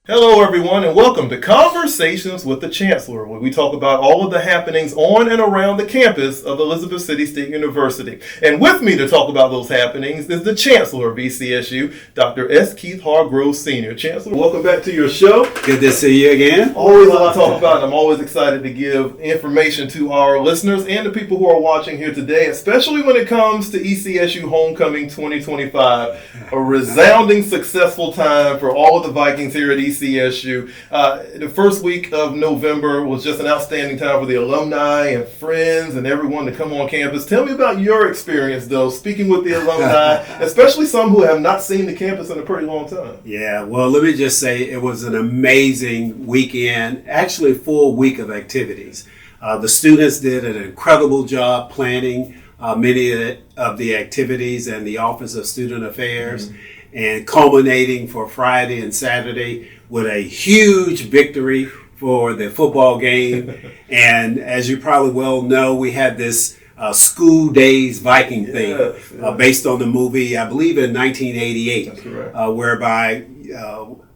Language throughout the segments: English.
Hello, everyone, and welcome to Conversations with the Chancellor, where we talk about all of the happenings on and around the campus of Elizabeth City State University. And with me to talk about those happenings is the Chancellor of ECSU, Dr. S. Keith Hargrove Sr. Chancellor, welcome back to your show. Good to see you again. Always a lot to talk about, and I'm always excited to give information to our listeners and the people who are watching here today, especially when it comes to ECSU Homecoming 2025, a resounding successful time for all of the Vikings here at ECSU. The first week of November was just an outstanding time for the alumni and friends and everyone to come on campus. Tell me about your experience, though, speaking with the alumni, especially some who have not seen the campus in a pretty long time. Yeah, well, let me just say it was an amazing weekend, actually full week of activities. The students did an incredible job planning many of the activities and the Office of Student Affairs, and culminating for Friday and Saturday with a huge victory for the football game. And as you probably well know, we had this School Days Viking thing based on the movie, I believe in 1988, That's correct. Whereby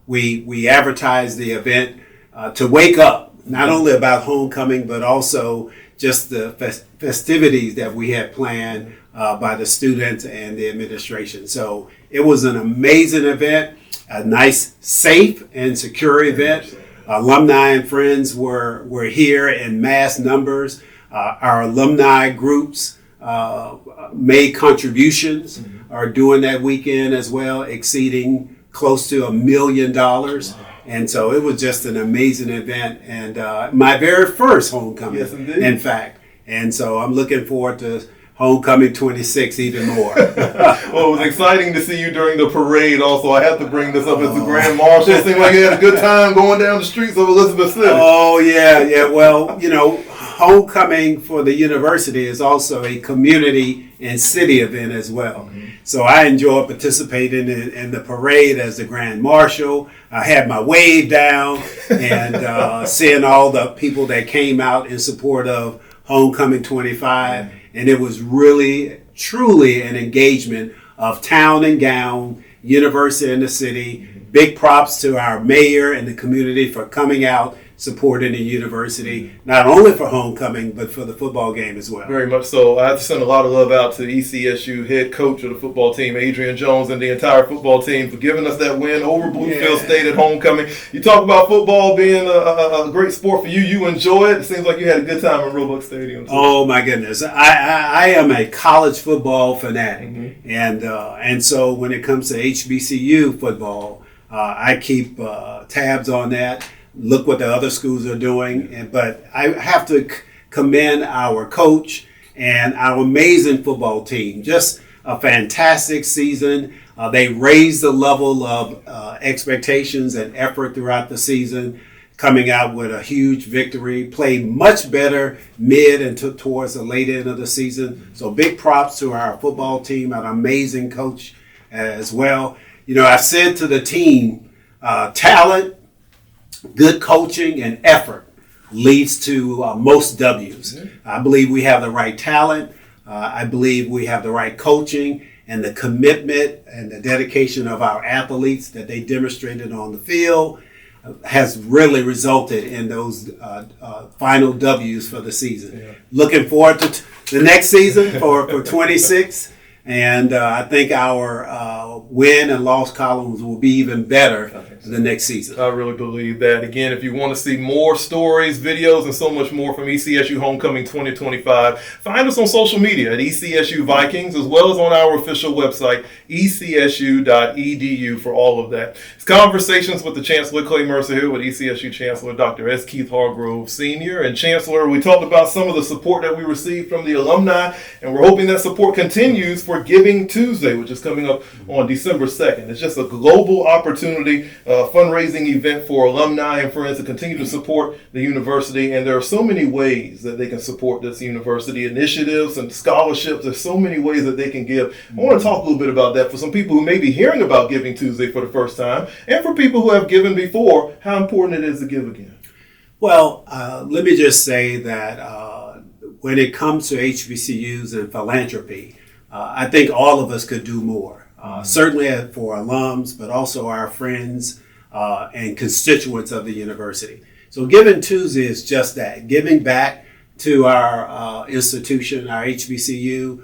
we advertised the event to wake up, not only about homecoming, but also just the festivities that we had planned by the students and the administration. So it was an amazing event, a nice, safe, and secure event. Alumni and friends were here in mass numbers. Our alumni groups made contributions are doing that weekend as well, exceeding close to $1 million. And so it was just an amazing event, and my very first homecoming, Yes, indeed. in fact. And so I'm looking forward to Homecoming 26 even more. Well, it was exciting to see you during the parade also. I have to bring this up as the Grand Marshal. It seemed like you had a good time going down the streets of Elizabeth City. Oh, yeah. Well, homecoming for the university is also a community and city event as well. So I enjoyed participating in the parade as the Grand Marshal. I had my wave down and seeing all the people that came out in support of Homecoming 25. And it was really, truly an engagement of town and gown, university and the city. Big props to our mayor and the community for coming out, supporting the university, not only for homecoming, but for the football game as well. Very much so. I have to send a lot of love out to ECSU head coach of the football team, Adrian Jones, and the entire football team for giving us that win over Bluefield State at homecoming. You talk about football being a great sport for you. You enjoy it. It seems like you had a good time in Roebuck Stadium, too. Oh, my goodness. I am a college football fanatic. And so when it comes to HBCU football, I keep tabs on that. Look what the other schools are doing. But I have to commend our coach and our amazing football team. Just a fantastic season. They raised the level of expectations and effort throughout the season, coming out with a huge victory, played much better mid and towards the late end of the season. So big props to our football team, an amazing coach as well. I've said to the team, talent, good coaching, and effort leads to most W's. I believe we have the right talent. I believe we have the right coaching, and the commitment and the dedication of our athletes that they demonstrated on the field has really resulted in those final W's for the season. Looking forward to the next season for 26. And I think our win and loss columns will be even better the next season. I really believe that. Again, if you want to see more stories, videos, and so much more from ECSU Homecoming 2025, find us on social media at ECSU Vikings, as well as on our official website, ecsu.edu, for all of that. It's Conversations with the Chancellor, Clay Mercer here with ECSU Chancellor Dr. S. Keith Hargrove Sr. And Chancellor, we talked about some of the support that we received from the alumni, and we're hoping that support continues for Giving Tuesday, which is coming up on December 2nd. It's just a global opportunity, fundraising event for alumni and friends to continue to support the university. And there are so many ways that they can support this university, initiatives and scholarships. There's so many ways that they can give. I want to talk a little bit about that for some people who may be hearing about Giving Tuesday for the first time, and for people who have given before, how important it is to give again. Well, let me just say that when it comes to HBCUs and philanthropy, I think all of us could do more. Certainly for alums, but also our friends, and constituents of the university. So Giving Tuesday is just that, giving back to our institution, our HBCU,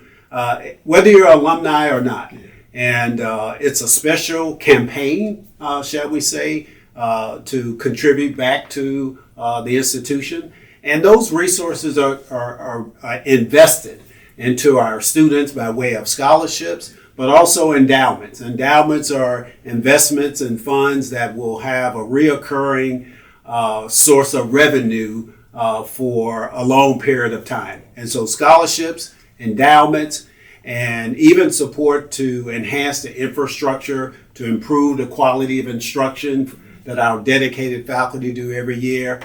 whether you're alumni or not. And it's a special campaign, shall we say, to contribute back to the institution. And those resources are invested into our students by way of scholarships, but also endowments. Endowments are investments and funds that will have a reoccurring source of revenue for a long period of time. And so scholarships, endowments, and even support to enhance the infrastructure, to improve the quality of instruction that our dedicated faculty do every year.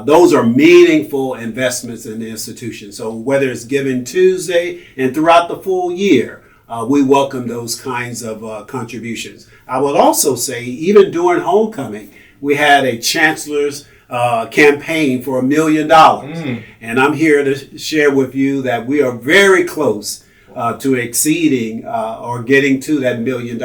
Those are meaningful investments in the institution. So whether it's Giving Tuesday and throughout the full year, we welcome those kinds of contributions. I would also say, even during homecoming, we had a Chancellor's campaign for $1 million. And I'm here to share with you that we are very close to exceeding or getting to that $1 million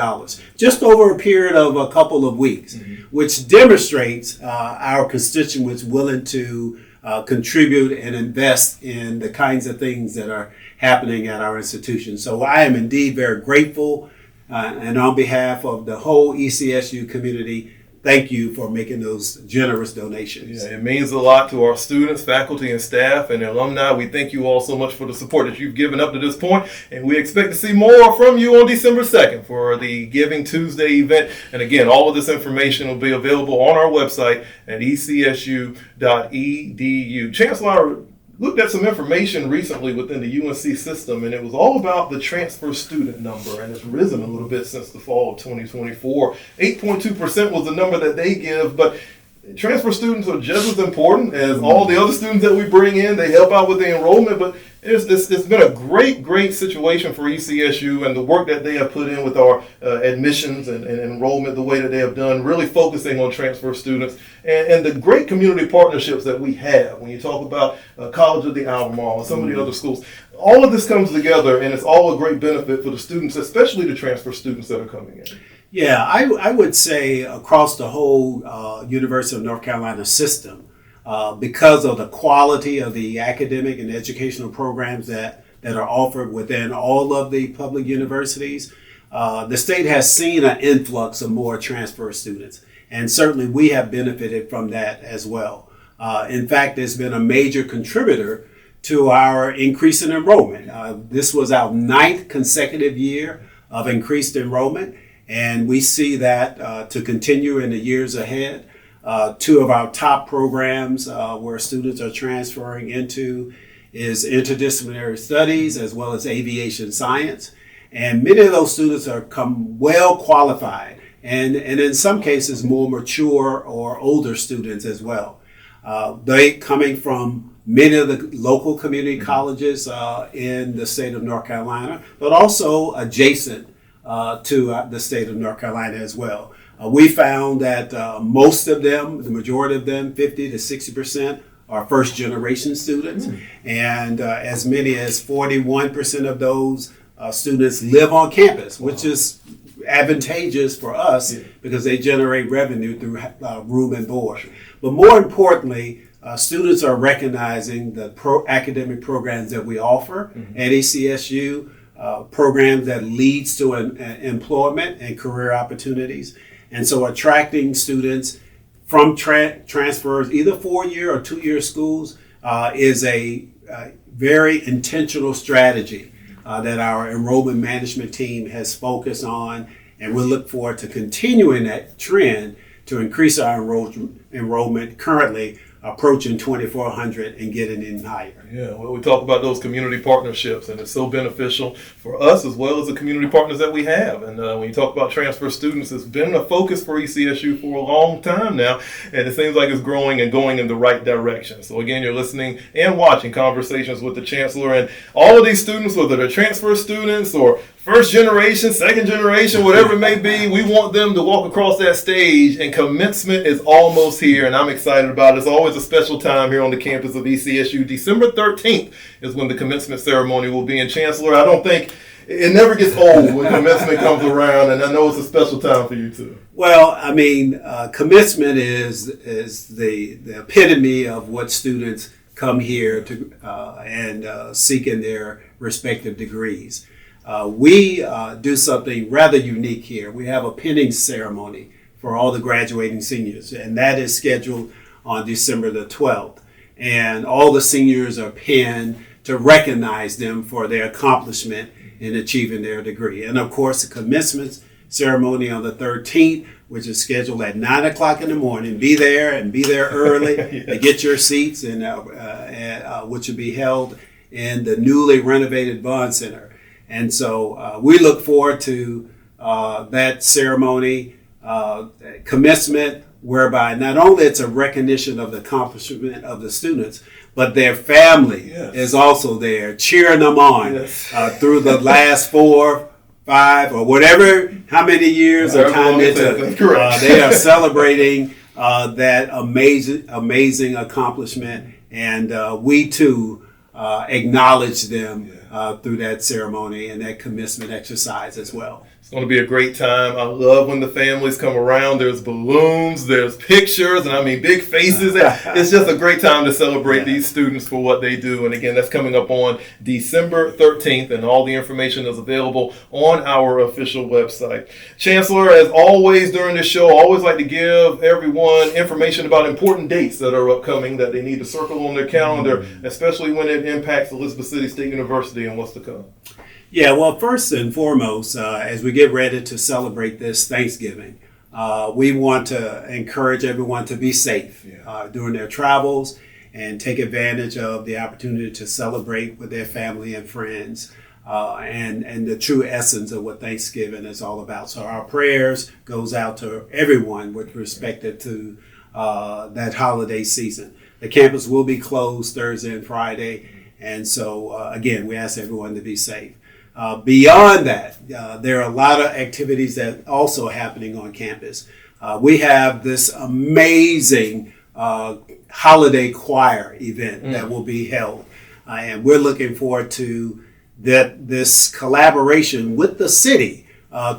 just over a period of a couple of weeks, which demonstrates our constituents willing to contribute and invest in the kinds of things that are happening at our institution. So I am indeed very grateful, and on behalf of the whole ECSU community, thank you for making those generous donations. Yeah, it means a lot to our students, faculty, and staff, and alumni. We thank you all so much for the support that you've given up to this point, and we expect to see more from you on December 2nd for the Giving Tuesday event. And again, all of this information will be available on our website at ecsu.edu. Chancellor, looked at some information recently within the UNC system, and it was all about the transfer student number, and it's risen a little bit since the fall of 2024. 8.2% was the number that they give, but transfer students are just as important as all the other students that we bring in. They help out with the enrollment, but it's been a great situation for ECSU and the work that they have put in with our admissions and enrollment, the way that they have done, really focusing on transfer students and the great community partnerships that we have. When you talk about College of the Albemarle and some of the other schools, all of this comes together, and it's all a great benefit for the students, especially the transfer students that are coming in. Yeah, I would say across the whole University of North Carolina system, because of the quality of the academic and educational programs that are offered within all of the public universities, the state has seen an influx of more transfer students. And certainly we have benefited from that as well. In fact, it's been a major contributor to our increase in enrollment. This was our 9th consecutive year of increased enrollment, and we see that to continue in the years ahead. 2 of our top programs where students are transferring into is interdisciplinary studies as well as aviation science. And many of those students are well qualified and in some cases more mature or older students as well. They coming from many of the local community colleges in the state of North Carolina, but also adjacent to the state of North Carolina as well. We found that most of them, the majority of them, 50 to 60%, are first generation students. And as many as 41% of those students live on campus, which is advantageous for us because they generate revenue through room and board. But more importantly, students are recognizing the academic programs that we offer at ECSU, programs that leads to employment and career opportunities. And so attracting students from transfers, either 4-year or 2-year schools, is a very intentional strategy that our enrollment management team has focused on. And we look forward to continuing that trend to increase our enrollment currently approaching 2,400 and getting in higher. Yeah, well, we talk about those community partnerships, and it's so beneficial for us as well as the community partners that we have. And when you talk about transfer students, it's been a focus for ECSU for a long time now, and it seems like it's growing and going in the right direction. So again, you're listening and watching Conversations with the Chancellor, and all of these students, whether they're transfer students or first generation, second generation, whatever it may be, we want them to walk across that stage, and commencement is almost here, and I'm excited about it. It's always a special time here on the campus of ECSU. December 13th is when the commencement ceremony will be. And Chancellor, I don't think it never gets old when commencement comes around, and I know it's a special time for you too. Well, I mean, commencement is the epitome of what students come here to and seek in their respective degrees. We do something rather unique here. We have a pinning ceremony for all the graduating seniors, and that is scheduled on December the 12th. And all the seniors are pinned to recognize them for their accomplishment in achieving their degree. And of course, the commencement ceremony on the 13th, which is scheduled at 9 o'clock in the morning. Be there and be there early to get your seats, and which will be held in the newly renovated Bond Center. And so we look forward to that ceremony, commencement, whereby not only it's a recognition of the accomplishment of the students, but their family is also there cheering them on through the last 4, 5, or whatever, how many years or time it took. They are celebrating that amazing accomplishment, and we too acknowledge them through that ceremony and that commencement exercise as well. It's going to be a great time. I love when the families come around. There's balloons, there's pictures, and I mean big faces. It's just a great time to celebrate these students for what they do. And again, that's coming up on December 13th, and all the information is available on our official website. Chancellor, as always during this show, I always like to give everyone information about important dates that are upcoming that they need to circle on their calendar, especially when it impacts Elizabeth City State University and what's to come. Yeah, well, first and foremost, as we get ready to celebrate this Thanksgiving, we want to encourage everyone to be safe during their travels and take advantage of the opportunity to celebrate with their family and friends and the true essence of what Thanksgiving is all about. So our prayers goes out to everyone with respect to that holiday season. The campus will be closed Thursday and Friday, and so again, we ask everyone to be safe. Beyond that, there are a lot of activities that also happening on campus. We have this amazing holiday choir event that will be held, and we're looking forward to this collaboration with the city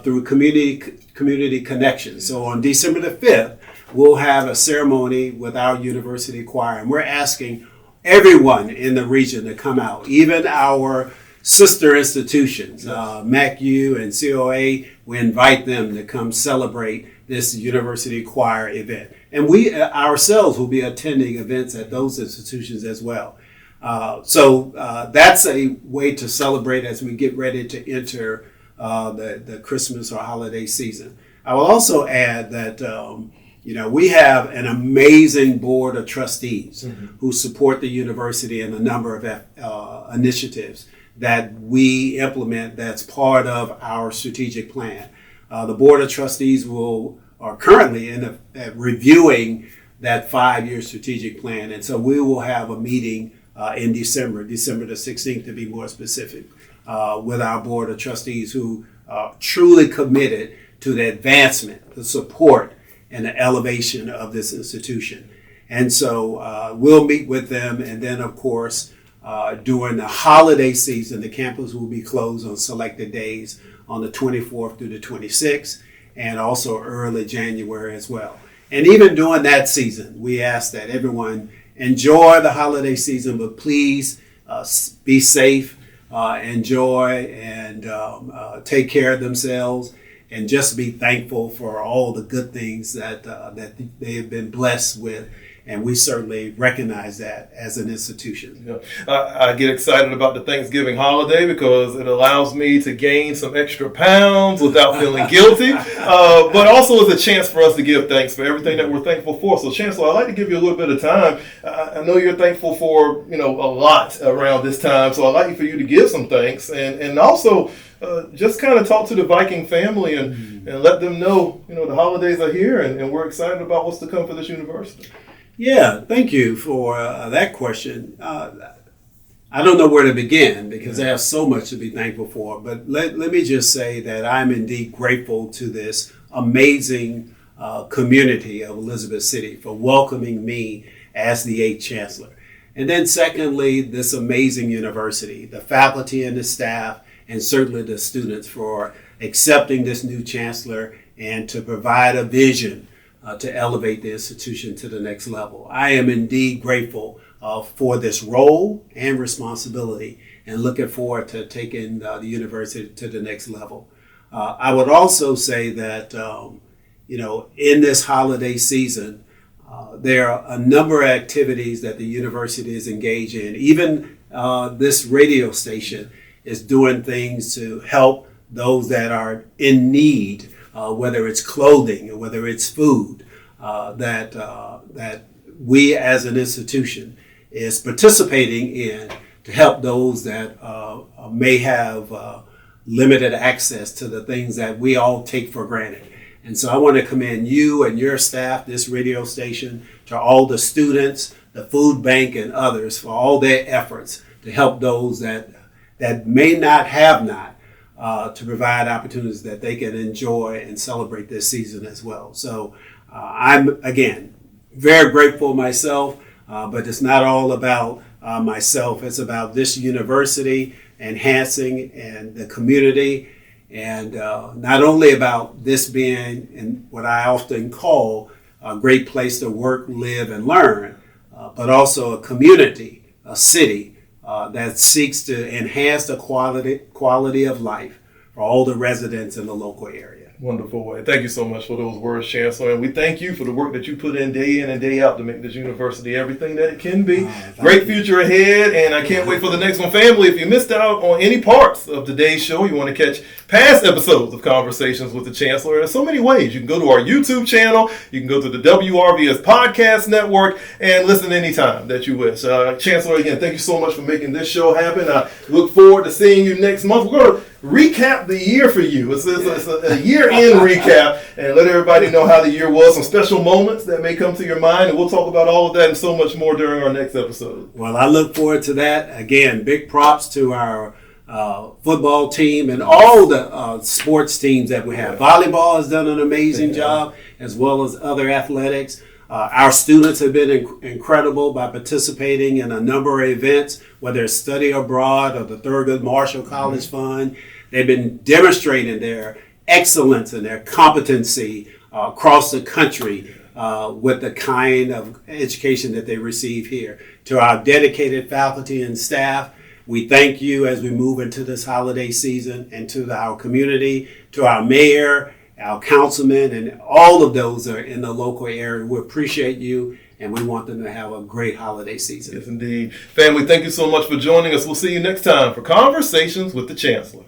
through community connections. So on December the 5th, we'll have a ceremony with our university choir, and we're asking everyone in the region to come out, even our sister institutions, MACU and COA. We invite them to come celebrate this university choir event. And we ourselves will be attending events at those institutions as well. So that's a way to celebrate as we get ready to enter the Christmas or holiday season. I will also add that we have an amazing board of trustees who support the university in a number of initiatives that we implement that's part of our strategic plan. The Board of Trustees are currently reviewing that 5-year strategic plan, and so we will have a meeting in December the 16th to be more specific, with our Board of Trustees who are truly committed to the advancement, the support, and the elevation of this institution. And so we'll meet with them, and then of course, during the holiday season, the campus will be closed on selected days on the 24th through the 26th, and also early January as well. And even during that season, we ask that everyone enjoy the holiday season, but please be safe, enjoy, and take care of themselves, and just be thankful for all the good things that they have been blessed with. And we certainly recognize that as an institution. Yeah. I get excited about the Thanksgiving holiday because it allows me to gain some extra pounds without feeling guilty, but also is a chance for us to give thanks for everything that we're thankful for. So, Chancellor, I'd like to give you a little bit of time. I know you're thankful for a lot around this time, so I'd like for you to give some thanks and also just kind of talk to the Viking family and let them know the holidays are here and we're excited about what's to come for this university. Yeah, thank you for that question. I don't know where to begin because I have so much to be thankful for, but let me just say that I'm indeed grateful to this amazing community of Elizabeth City for welcoming me as the 8th Chancellor. And then secondly, this amazing university, the faculty and the staff, and certainly the students for accepting this new chancellor and to provide a vision to elevate the institution to the next level. I am indeed grateful for this role and responsibility and looking forward to taking the university to the next level. I would also say that, in this holiday season, there are a number of activities that the university is engaged in. Even this radio station is doing things to help those that are in need, whether it's clothing or whether it's food, that we as an institution is participating in to help those that may have limited access to the things that we all take for granted. And so I want to commend you and your staff, this radio station, to all the students, the food bank, and others for all their efforts to help those that may not have to provide opportunities that they can enjoy and celebrate this season as well. So I'm, again, very grateful myself, but it's not all about myself. It's about this university enhancing and the community, and not only about this being in what I often call a great place to work, live, and learn, but also a community, a city that seeks to enhance the quality of life for all the residents in the local area. Wonderful way. Thank you so much for those words, Chancellor. And we thank you for the work that you put in and day out to make this university everything that it can be. Great future ahead, and I can't wait for the next one. Family, if you missed out on any parts of today's show, you want to catch past episodes of Conversations with the Chancellor, there's so many ways. You can go to our YouTube channel, you can go to the WRVS Podcast Network, and listen anytime that you wish. Chancellor, again, thank you so much for making this show happen. I look forward to seeing you next month. We're going to recap the year for you. It's a year-end recap, and let everybody know how the year was, some special moments that may come to your mind, and we'll talk about all of that and so much more during our next episode. Well, I look forward to that. Again, big props to our football team and all the sports teams that we have. Volleyball has done an amazing job, as well as other athletics. Our students have been incredible by participating in a number of events, whether it's study abroad or the Thurgood Marshall College Fund. They've been demonstrating their excellence and their competency across the country with the kind of education that they receive here. To our dedicated faculty and staff, we thank you as we move into this holiday season, and to our community, to our mayor, our councilmen, and all of those that are in the local area. We appreciate you, and we want them to have a great holiday season. Yes, indeed. Family, thank you so much for joining us. We'll see you next time for Conversations with the Chancellor.